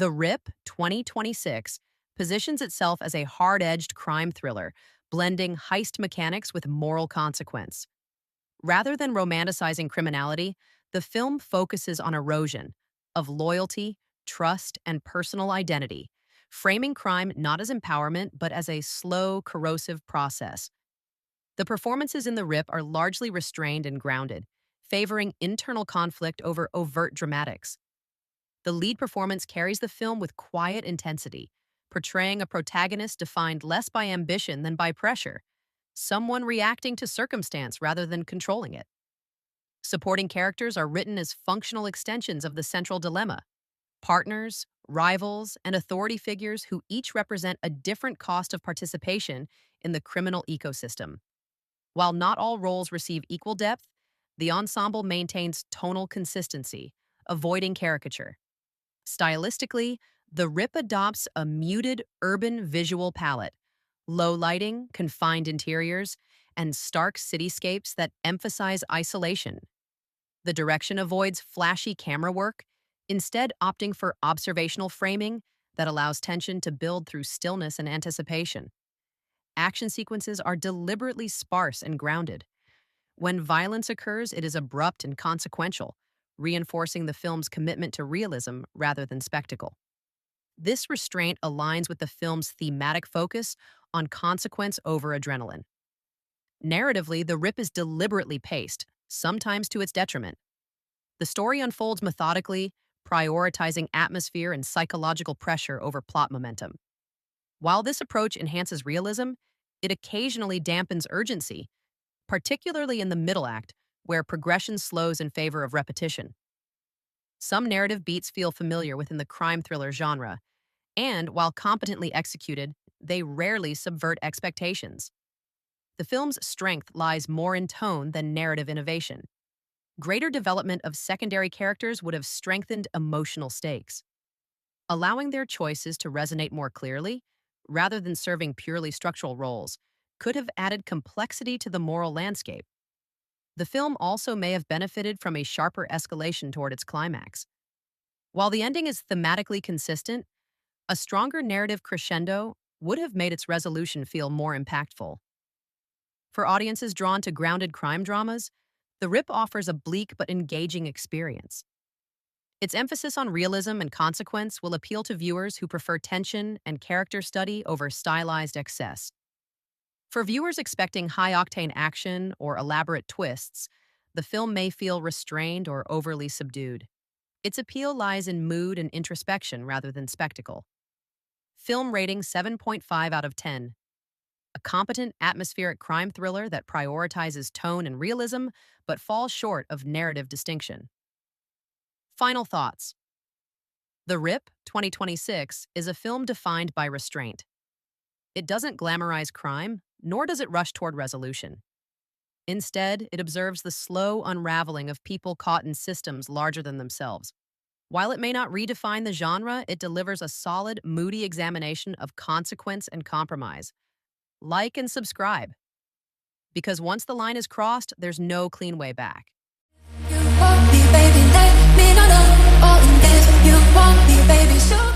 The Rip 2026 positions itself as a hard-edged crime thriller, blending heist mechanics with moral consequence. Rather than romanticizing criminality, the film focuses on erosion of loyalty, trust, and personal identity, framing crime not as empowerment but as a slow, corrosive process. The performances in The Rip are largely restrained and grounded, favoring internal conflict over overt dramatics. The lead performance carries the film with quiet intensity, portraying a protagonist defined less by ambition than by pressure, someone reacting to circumstance rather than controlling it. Supporting characters are written as functional extensions of the central dilemma: partners, rivals, and authority figures who each represent a different cost of participation in the criminal ecosystem. While not all roles receive equal depth, the ensemble maintains tonal consistency, avoiding caricature. Stylistically, The Rip adopts a muted urban visual palette, low lighting, confined interiors, and stark cityscapes that emphasize isolation. The direction avoids flashy camera work, instead opting for observational framing that allows tension to build through stillness and anticipation. Action sequences are deliberately sparse and grounded. When violence occurs, it is abrupt and consequential, reinforcing the film's commitment to realism rather than spectacle. This restraint aligns with the film's thematic focus on consequence over adrenaline. Narratively, The Rip is deliberately paced, sometimes to its detriment. The story unfolds methodically, prioritizing atmosphere and psychological pressure over plot momentum. While this approach enhances realism, it occasionally dampens urgency, particularly in the middle act, where progression slows in favor of repetition. Some narrative beats feel familiar within the crime thriller genre, and while competently executed, they rarely subvert expectations. The film's strength lies more in tone than narrative innovation. Greater development of secondary characters would have strengthened emotional stakes. Allowing their choices to resonate more clearly, rather than serving purely structural roles, could have added complexity to the moral landscape. The film also may have benefited from a sharper escalation toward its climax. While the ending is thematically consistent, a stronger narrative crescendo would have made its resolution feel more impactful. For audiences drawn to grounded crime dramas, The Rip offers a bleak but engaging experience. Its emphasis on realism and consequence will appeal to viewers who prefer tension and character study over stylized excess. For viewers expecting high-octane action or elaborate twists, the film may feel restrained or overly subdued. Its appeal lies in mood and introspection rather than spectacle. Film rating 7.5 out of 10. A competent atmospheric crime thriller that prioritizes tone and realism but falls short of narrative distinction. Final thoughts. The Rip 2026 is a film defined by restraint. It doesn't glamorize crime, nor does it rush toward resolution. Instead, it observes the slow unraveling of people caught in systems larger than themselves. While it may not redefine the genre, it delivers a solid, moody examination of consequence and compromise. Like and subscribe, because once the line is crossed, there's no clean way back. You want me, baby, let me know. All in this, you want me, baby, show